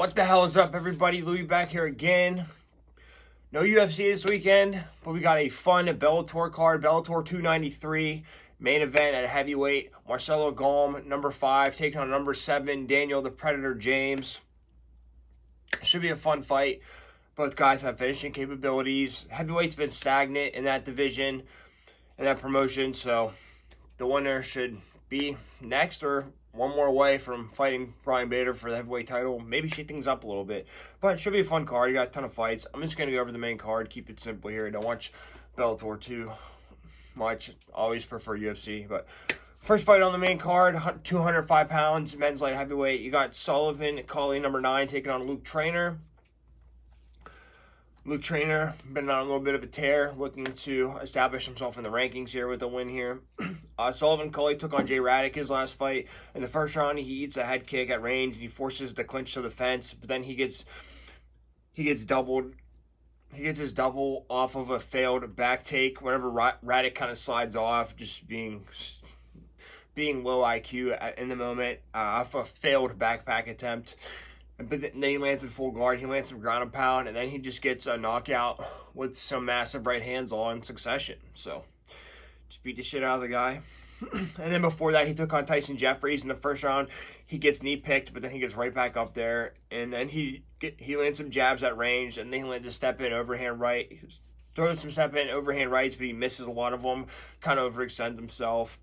What the hell is up, everybody? Louis back here again. No UFC this weekend, but we got a fun Bellator card. Bellator 293 main event at heavyweight. Marcelo Golm, number 5, taking on number 7, Daniel the Predator James. Should be a fun fight. Both guys have finishing capabilities. Heavyweight's been stagnant in that division, in that promotion, so the winner should be next or one more away from fighting Brian Bader for the heavyweight title. Maybe shake things up a little bit. But it should be a fun card. You got a ton of fights. I'm just going to go over the main card. Keep it simple here. Don't watch Bellator too much. Always prefer UFC. But first fight on the main card, 205 pounds, men's light heavyweight. You got Sullivan, Collie, number 9, taking on Luke Trainer. Luke Trainer, been on a little bit of a tear, looking to establish himself in the rankings here with a win here. Sullivan Coley took on Jay Raddick his last fight. In the first round, he eats a head kick at range, and he forces the clinch to the fence, but then he gets doubled. He gets his double off of a failed back take. Whenever Raddick kind of slides off, just being low IQ in the moment, off a failed backpack attempt. But then he lands in full guard. He lands some ground and pound, and then he just gets a knockout with some massive right hands all in succession. So, just beat the shit out of the guy. And then before that, he took on Tyson Jeffries in the first round. He gets knee picked, but then he gets right back up there. And then he lands some jabs at range, and then he lands a step-in overhand right. He throws some step-in overhand rights, but he misses a lot of them. Kind of overextends himself.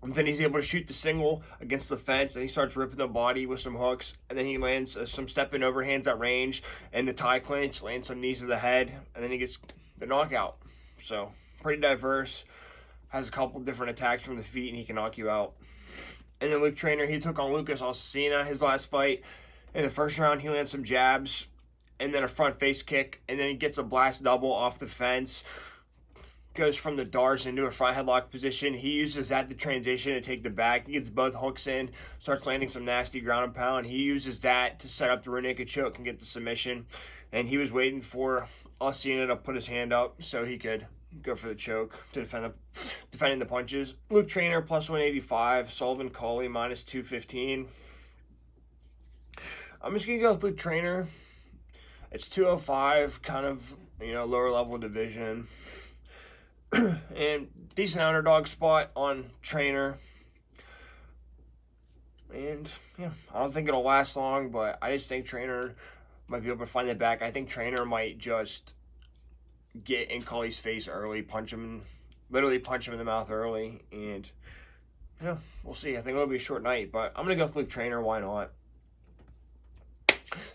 And then he's able to shoot the single against the fence, and he starts ripping the body with some hooks. And then he lands some step-in overhands at range, and the tie clinch, lands some knees to the head, and then he gets the knockout. So, pretty diverse. Has a couple different attacks from the feet, and he can knock you out. And then Luke Trainer, he took on Lucas Alcina his last fight. In the first round, he lands some jabs, and then a front face kick, and then he gets a blast double off the fence. Goes from the darts into a front headlock position. He uses that to transition and take the back. He gets both hooks in, starts landing some nasty ground and pound. He uses that to set up the rear naked choke and get the submission. And he was waiting for Alcina to put his hand up so he could go for the choke to defending the punches. Luke Trainer plus 185. Sullivan Coley minus 215. I'm just going to go with Luke Trainer. It's 205, kind of, lower level division. And decent underdog spot on Trainer. And, I don't think it'll last long, but I just think Trainer might be able to find it back. I think Trainer might just get in Coley's face early, literally punch him in the mouth early, and, we'll see. I think it'll be a short night, but I'm going to go with Luke Trainer. Why not?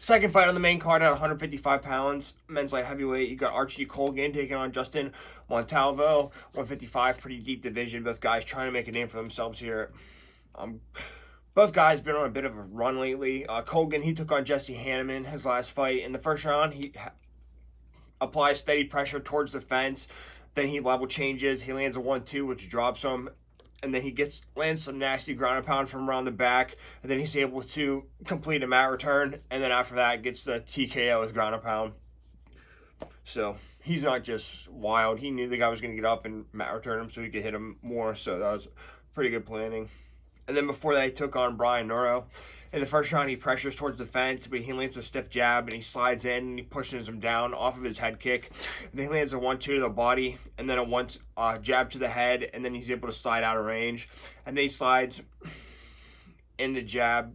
Second fight on the main card at 155 pounds, men's light heavyweight. You got Archie Colgan taking on Justin Montalvo, 155, pretty deep division. Both guys trying to make a name for themselves here. Both guys been on a bit of a run lately. Colgan, he took on Jesse Hanneman his last fight. In the first round, he applies steady pressure towards the fence. Then he level changes. He lands a 1-2, which drops him. And then he lands some nasty ground and pound from around the back. And then he's able to complete a mat return. And then after that, gets the TKO with ground and pound. So he's not just wild. He knew the guy was going to get up and mat return him so he could hit him more. So that was pretty good planning. And then before that, he took on Brian Noro. In the first round, he pressures towards the fence, but he lands a stiff jab, and he slides in, and he pushes him down off of his head kick. And then he lands a 1-2 to the body, and then a jab to the head, and then he's able to slide out of range. And then he slides into jab.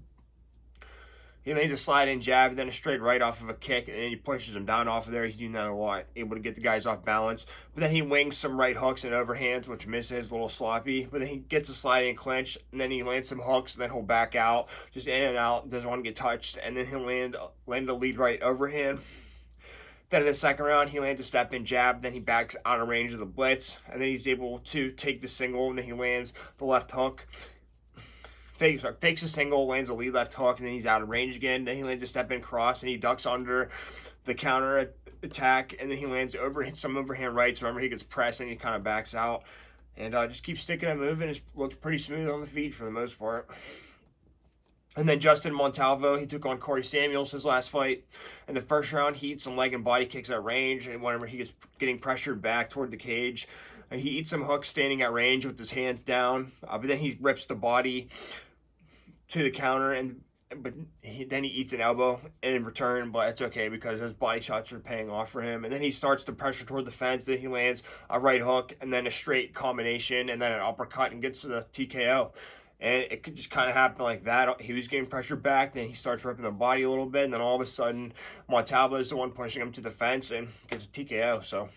He lands a slide-in jab, and then a straight right off of a kick, and then he pushes him down off of there. He's doing that a lot, able to get the guys off balance. But then he wings some right hooks and overhands, which misses, a little sloppy. But then he gets a slide-in clinch, and then he lands some hooks, and then he'll back out, just in and out, doesn't want to get touched. And then he'll land a lead right overhand. Then in the second round, he lands a step-in jab, then he backs out of range of the blitz, and then he's able to take the single, and then he lands the left hook. Fakes a single, lands a lead left hook, and then he's out of range again. Then he lands a step-in cross, and he ducks under the counter attack, and then he lands some overhand rights. Remember, he gets pressed, and he kind of backs out. And just keeps sticking and moving. It looks pretty smooth on the feet for the most part. And then Justin Montalvo, he took on Corey Samuels his last fight. In the first round, he eats some leg and body kicks at range, and whenever he gets getting pressured back toward the cage, he eats some hooks standing at range with his hands down, but then he rips the body to the counter, and but then he eats an elbow in return, but it's okay because those body shots are paying off for him. And then he starts to pressure toward the fence, then he lands a right hook, and then a straight combination, and then an uppercut, and gets to the TKO. And it could just kind of happen like that. He was getting pressure back, then he starts ripping the body a little bit, and then all of a sudden, Montalvo is the one pushing him to the fence and gets a TKO. So,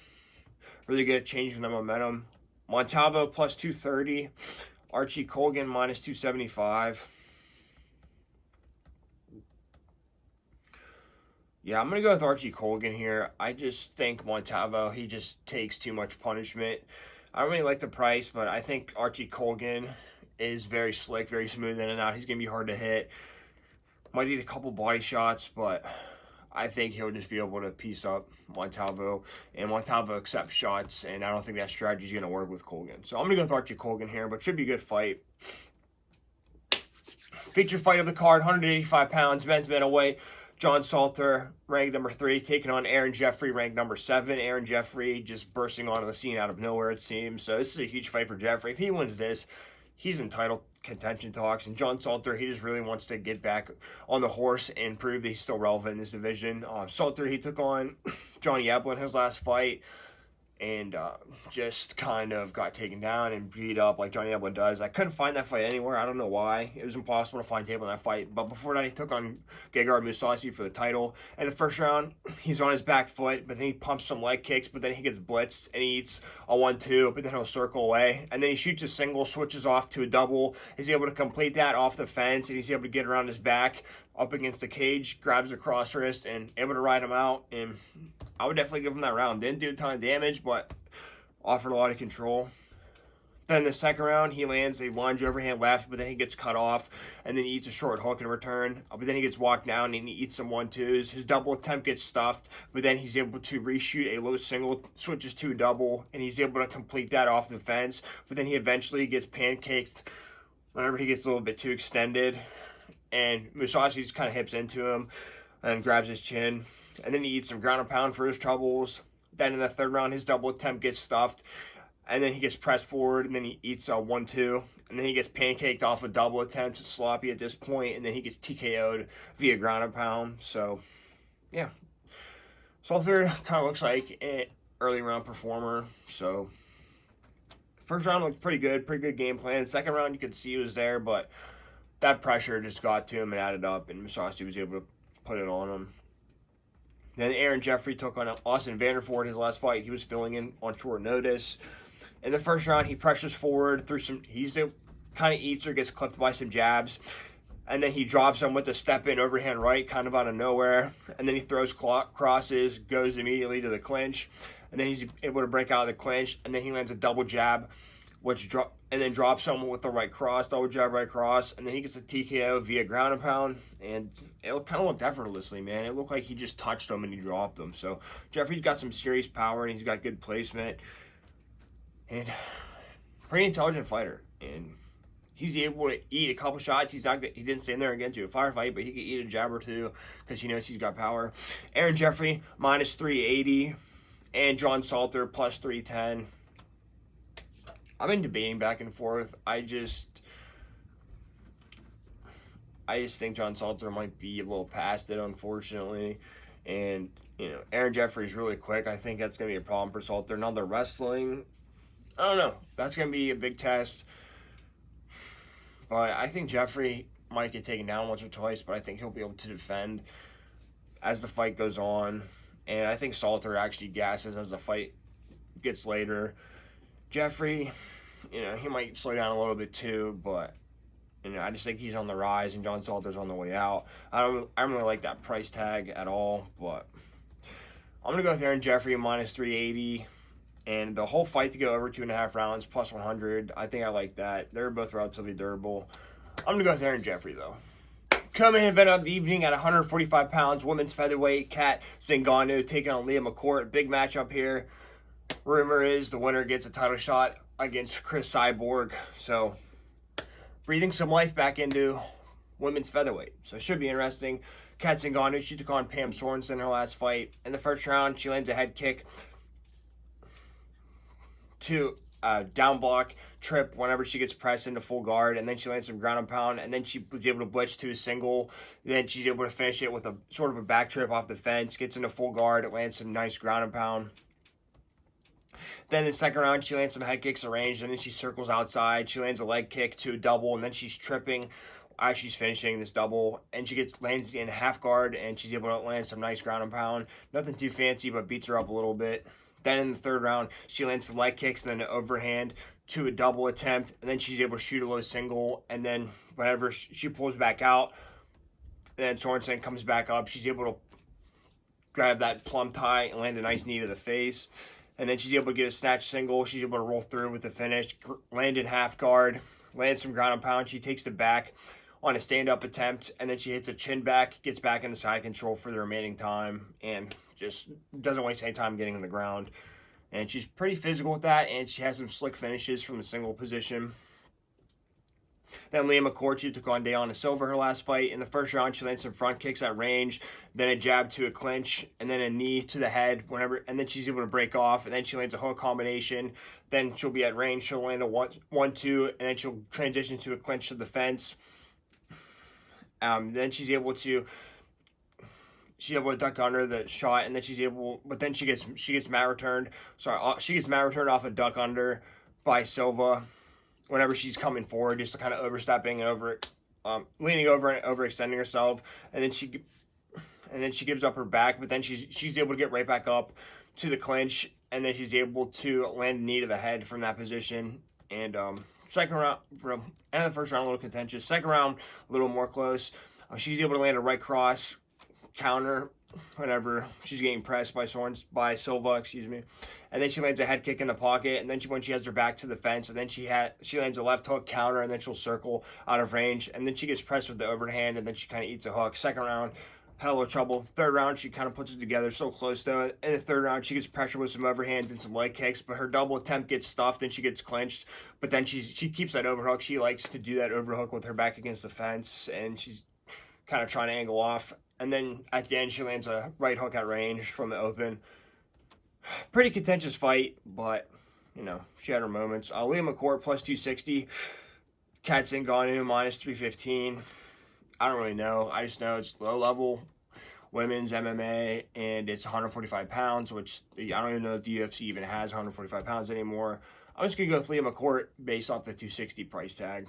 really good at changing the momentum. Montalvo plus 230. Archie Colgan minus 275. Yeah, I'm going to go with Archie Colgan here. I just think Montalvo, he just takes too much punishment. I don't really like the price, but I think Archie Colgan is very slick, very smooth in and out. He's going to be hard to hit. Might need a couple body shots, but I think he'll just be able to piece up Montalvo. And Montalvo accepts shots, and I don't think that strategy is going to work with Colgan. So I'm going to go with Archie Colgan here, but should be a good fight. Featured fight of the card, 185 pounds, men's middleweight. John Salter, ranked number 3, taking on Aaron Jeffrey, ranked number 7. Aaron Jeffrey just bursting onto the scene out of nowhere, it seems. So this is a huge fight for Jeffrey. If he wins this, he's in title contention talks. And John Salter, he just really wants to get back on the horse and prove that he's still relevant in this division. Salter, he took on Johnny Eblen his last fight, and just kind of got taken down and beat up like Johnny Eblen does. I couldn't find that fight anywhere. I don't know why. It was impossible to find tape on that fight. But before that, he took on Gegard Mousasi for the title. In the first round, he's on his back foot, but then he pumps some leg kicks, but then he gets blitzed, and he eats a 1-2, but then he'll circle away. And then he shoots a single, switches off to a double. He's able to complete that off the fence, and he's able to get around his back up against the cage, grabs the cross wrist, and able to ride him out. And I would definitely give him that round. Didn't do a ton of damage, but offered a lot of control. Then the second round, he lands a lunge overhand left, but then he gets cut off, and then he eats a short hook in return. But then he gets walked down, and he eats some 1-2s. His double attempt gets stuffed, but then he's able to reshoot a low single, switches to a double, and he's able to complete that off the fence. But then he eventually gets pancaked whenever he gets a little bit too extended. And Mousasi just kind of hips into him and grabs his chin. And then he eats some ground and pound for his troubles. Then in the third round, his double attempt gets stuffed. And then he gets pressed forward, and then he eats a 1-2. And then he gets pancaked off a double attempt. It's sloppy at this point. And then he gets TKO'd via ground and pound. So, yeah. Salter kind of looks like an early round performer. So, first round looked pretty good game plan. Second round, you could see he was there, but that pressure just got to him and added up, and Mousasi was able to put it on him. Then Aaron Jeffrey took on Austin Vanderford his last fight. He was filling in on short notice. In the first round, he pressures forward through some. He's kind of eats or gets clipped by some jabs, and then he drops him with a step-in overhand right, kind of out of nowhere. And then he throws crosses, goes immediately to the clinch, and then he's able to break out of the clinch. And then he lands a double jab, and then drops someone with the right cross, double jab, right cross, and then he gets a TKO via ground and pound, and it kind of looked effortlessly, man. It looked like he just touched him and he dropped him. So Jeffrey's got some serious power, and he's got good placement, and pretty intelligent fighter. And he's able to eat a couple shots. He didn't stand there and get into a firefight, but he could eat a jab or two because he knows he's got power. Aaron Jeffrey minus 380, and John Salter plus 310. I've been debating back and forth. I just think John Salter might be a little past it, unfortunately. And, Aaron Jeffrey's really quick. I think that's going to be a problem for Salter. Now, the wrestling, I don't know. That's going to be a big test. But I think Jeffrey might get taken down once or twice, but I think he'll be able to defend as the fight goes on. And I think Salter actually gasses as the fight gets later. Jeffrey, he might slow down a little bit too, but I just think he's on the rise and John Salter's on the way out. I don't really like that price tag at all, but I'm gonna go with Aaron Jeffrey minus 380, and the whole fight to go over 2.5 rounds plus 100. I think I like that. They're both relatively durable. I'm gonna go with Aaron Jeffrey though. Coming in event of the evening at 145 pounds, women's featherweight, Kat Zingano taking on Leah McCourt. Big matchup here. Rumor is the winner gets a title shot against Chris Cyborg. So, breathing some life back into women's featherweight. So, it should be interesting. Kat Zingano, she took on Pam Sorensen in her last fight. In the first round, she lands a head kick to down block trip whenever she gets pressed into full guard, and then she lands some ground and pound, and then she was able to blitz to a single. Then she's able to finish it with a sort of a back trip off the fence, gets into full guard, it lands some nice ground and pound. Then in the second round, she lands some head kicks arranged, and then she circles outside. She lands a leg kick to a double, and then she's tripping as she's finishing this double, and she lands in half guard, and she's able to land some nice ground and pound. Nothing too fancy, but beats her up a little bit. Then in the third round, she lands some leg kicks and then an overhand to a double attempt, and then she's able to shoot a low single, and then whenever she pulls back out, then Sorensen comes back up. She's able to grab that plum tie and land a nice knee to the face. And then she's able to get a snatch single. She's able to roll through with the finish, land in half guard, land some ground and pound. She takes the back on a stand-up attempt, and then she hits a chin back, gets back into side control for the remaining time, and just doesn't waste any time getting on the ground. And she's pretty physical with that, and she has some slick finishes from the single position. Then Leah McCourt, she took on Deanna Silva her last fight. In the first round, she landed some front kicks at range, then a jab to a clinch, and then a knee to the head, and then she's able to break off, and then she lands a hook combination. Then she'll be at range, she'll land a 1-2, and then she'll transition to a clinch to the fence. Then she's able to duck under the shot, and then she gets mat returned. She gets mat returned off a duck under by Silva whenever she's coming forward, just kind of overstepping and leaning over and overextending herself, and then she gives up her back, but then she's able to get right back up to the clinch, and then she's able to land a knee to the head from that position. And second round, from end of the first round, a little contentious. Second round, a little more close. She's able to land a right cross counter whenever she's getting pressed by Silva, and then she lands a head kick in the pocket, and then when she has her back to the fence, and then she lands a left hook counter, and then she'll circle out of range, and then she gets pressed with the overhand, and then she kind of eats a hook. Second round, had a little trouble. Third round, she kind of puts it together, so close though. In the third round, she gets pressure with some overhands and some leg kicks, but her double attempt gets stuffed and she gets clinched. But then she keeps that overhook. She likes to do that overhook with her back against the fence, and she's kind of trying to angle off. And then at the end, she lands a right hook at range from the open. Pretty contentious fight, but, she had her moments. Leah McCourt, plus 260. Kat Zingano, minus 315. I don't really know. I just know it's low-level women's MMA, and it's 145 pounds, which I don't even know if the UFC even has 145 pounds anymore. I'm just going to go with Leah McCourt based off the 260 price tag.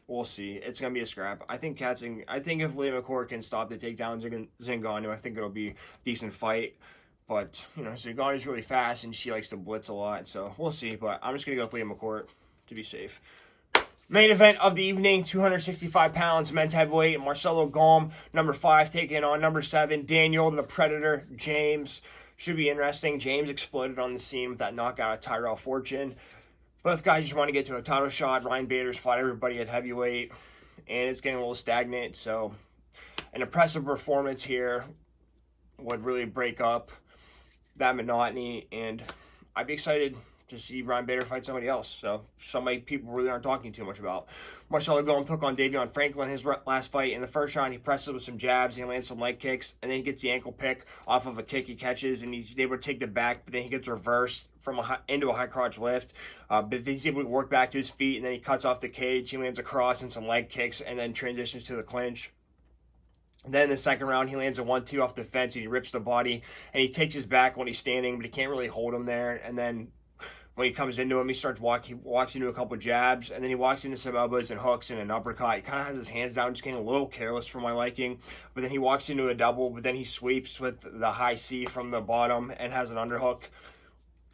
We'll see. It's going to be a scrap. I think if Leah McCourt can stop the takedown Zingano, I think it'll be a decent fight. But, Zingano's really fast, and she likes to blitz a lot, so we'll see. But I'm just going to go with Leah McCourt to be safe. Main event of the evening, 265 pounds, men's heavyweight, Marcelo Golm, number 5, taking on number 7, Daniel the Predator James. Should be interesting. James exploded on the scene with that knockout of Tyrell Fortune. Both guys just want to get to a title shot. Ryan Bader's fought everybody at heavyweight, and it's getting a little stagnant. So an impressive performance here would really break up that monotony, and I'd be excited to see Ryan Bader fight somebody else. So somebody people really aren't talking too much about. Marcelo Golm took on Davion Franklin his last fight. In the first round, he presses with some jabs, he lands some leg kicks, and then he gets the ankle pick off of a kick he catches, and he's able to take the back, but then he gets reversed into a high crotch lift. But he's able to work back to his feet, and then he cuts off the cage. He lands a cross and some leg kicks, and then transitions to the clinch. Then in the second round, he lands a 1-2 off the fence, and he rips the body, and he takes his back when he's standing, but he can't really hold him there. And then when he comes into him, he walks into a couple jabs, and then he walks into some elbows and hooks and an uppercut. He kind of has his hands down, just getting a little careless for my liking. But then he walks into a double, but then he sweeps with the high C from the bottom and has an underhook.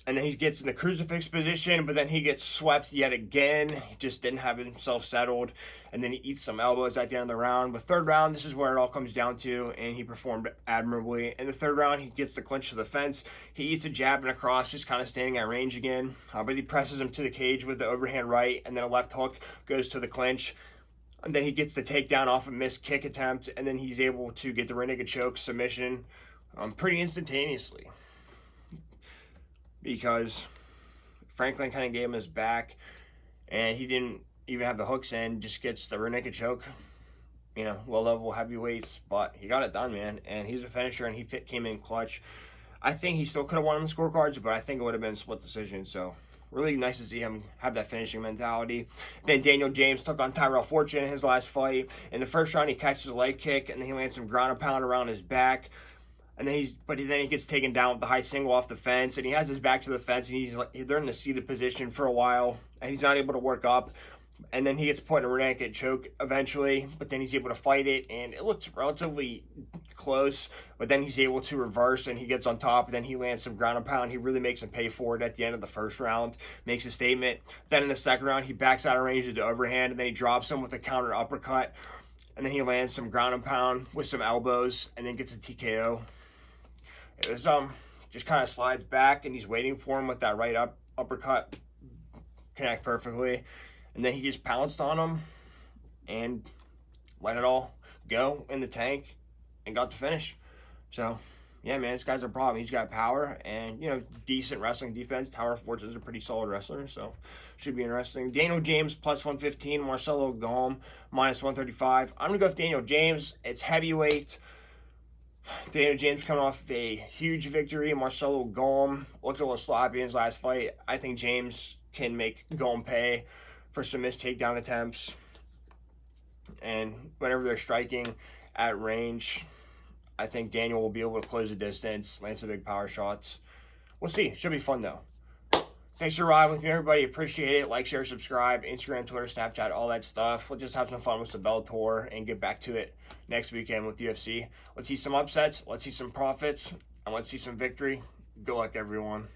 And then he gets in the crucifix position, but then he gets swept yet again. He just didn't have himself settled. And then he eats some elbows at the end of the round. But third round, this is where it all comes down to, and he performed admirably. In the third round, he gets the clinch to the fence. He eats a jab and a cross, just kind of standing at range again. But he presses him to the cage with the overhand right, and then a left hook goes to the clinch. And then he gets the takedown off a missed kick attempt, and then he's able to get the rear naked choke submission pretty instantaneously, because Franklin kind of gave him his back, and he didn't even have the hooks in, just gets the rear naked choke, low-level heavyweights, but he got it done, man, and he's a finisher, and he came in clutch. I think he still could have won on the scorecards, but I think it would have been a split decision, so really nice to see him have that finishing mentality. Then Daniel James took on Tyrell Fortune in his last fight. In the first round, he catches a leg kick, and then he lands some ground and pound around his back. And then he gets taken down with the high single off the fence, and he has his back to the fence, and they're in the seated position for a while, and he's not able to work up. And then he gets put in a rear naked choke eventually, but then he's able to fight it, and it looked relatively close, but then he's able to reverse, and he gets on top, and then he lands some ground and pound. He really makes him pay for it at the end of the first round, makes a statement. Then in the second round, he backs out of range with the overhand, and then he drops him with a counter uppercut, and then he lands some ground and pound with some elbows, and then gets a TKO. It was just kind of slides back, and he's waiting for him with that right uppercut, connect perfectly. And then he just pounced on him and let it all go in the tank and got the finish. So, yeah, man, this guy's a problem. He's got power and, you know, decent wrestling defense. Tyrell Fortune's a pretty solid wrestler, so should be interesting. Daniel James, plus 115. Marcelo Golm, minus 135. I'm going to go with Daniel James. It's heavyweight. Daniel James coming off a huge victory. Marcelo Golm looked a little sloppy in his last fight. I think James can make Golm pay for some missed takedown attempts. And whenever they're striking at range, I think Daniel will be able to close the distance, land some big power shots. We'll see. Should be fun, though. Thanks for riding with me, everybody. Appreciate it. Like, share, subscribe. Instagram, Twitter, Snapchat, all that stuff. We'll just have some fun with the Bellator and get back to it next weekend with UFC. Let's see some upsets. Let's see some profits. And let's see some victory. Good luck, everyone.